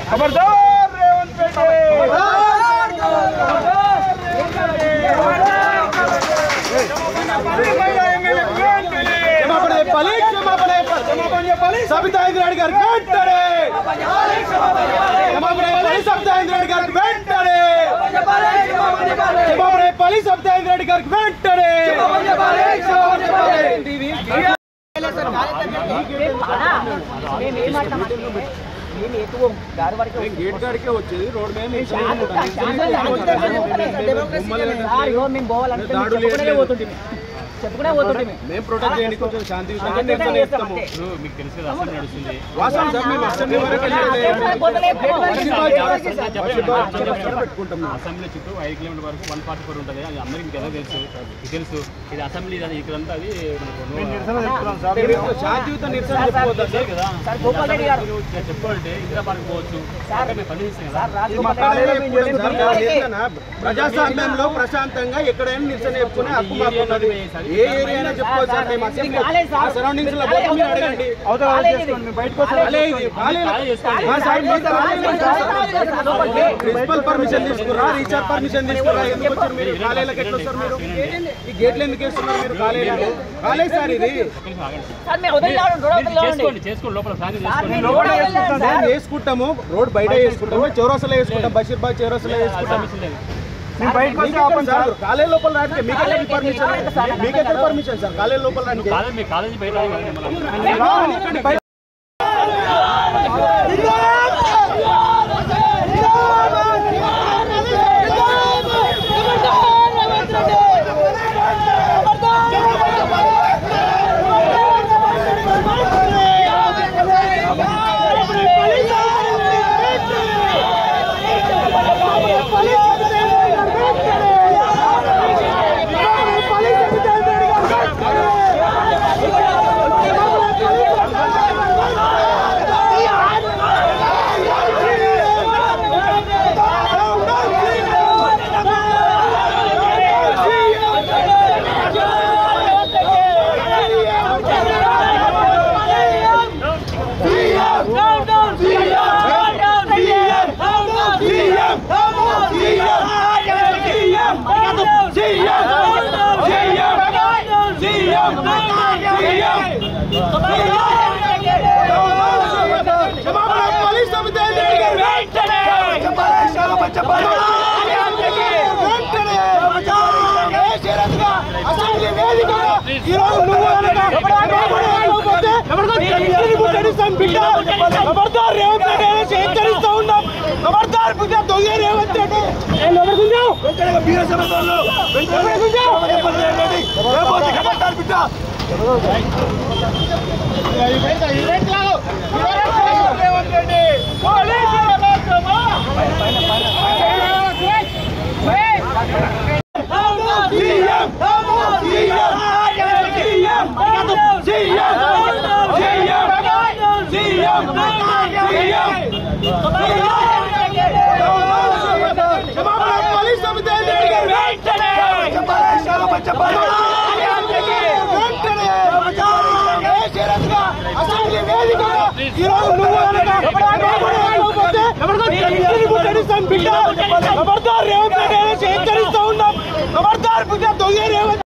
खबरदार रेवंत सबिता इंद्राणी गारी वेंटने सबिता इंद्राणी गारी वेंटने सबिता इंद्राणी गारी वेंटने गेट गाड़ी के వచ్చేది రోడ్ మీద చెప్పుకునే పోతుంటే మేము ప్రొటెక్ట్ చేయడానికి కొంచెం శాంతియుతంగా నిరసన చేస్తాము. మీకు తెలుసు కదా అసలు నడుస్తుంది వాస్తవం సార్. మేము అసెంబ్లీ వరకు పెట్టుకుంటాం. అసెంబ్లీ చుట్టూ 5 కిలోమీటర్ వరకు 144 ఉంటుంది. అది అందరికీ కదా తెలుసు. ఇది అసెంబ్లీ అది ఇక్కడంతా అది శాంతియుత నిరసన చెప్పుకోవద్దు సార్ కదా. చెప్పుకోవాలంటే హైదరాబాద్ పోవచ్చు. ప్రజాస్వామ్యంలో ప్రశాంతంగా ఎక్కడైనా నిరసన చెప్పుకునే హక్కు మాకు ఉన్నది. ఏ ఏరియా చెప్పుకోవచ్చు సార్. మేము సరౌండింగ్స్ లో అడగండి. ప్రిన్సిపల్ పర్మిషన్ తీసుకురా, రీచార్జ్ పర్మిషన్ తీసుకురా. ఎందుకు వచ్చారు మీరు కాలేజీలకు? ఎట్లా వస్తారు మీరు? ఈ గేట్లు ఎందుకు వేస్తున్నారు మీరు? కాలేజ్ సార్ ఇది వేసుకుంటాము. రోడ్ బయట వేసుకుంటాము, చౌరస్తాలో వేసుకుంటాం, బషీర్బాగ్ చౌరస్తాలో వేసుకుంటాం. కాలేజ్ లోపల రానికి మీకెక్కడ పర్మిషన్ సార్? కాలేజ్ లోపల రానికి खबरदार रेवंत रेड्डी హెచ్చరిస్తూ ఉన్నాం. खबरदार దొంగ రేవంత్ రెడ్డి. खबरदार रेवंत రెడ్డి హెచ్చరిస్తూ ఉన్నాం. खबरदार దొంగ రేవంత్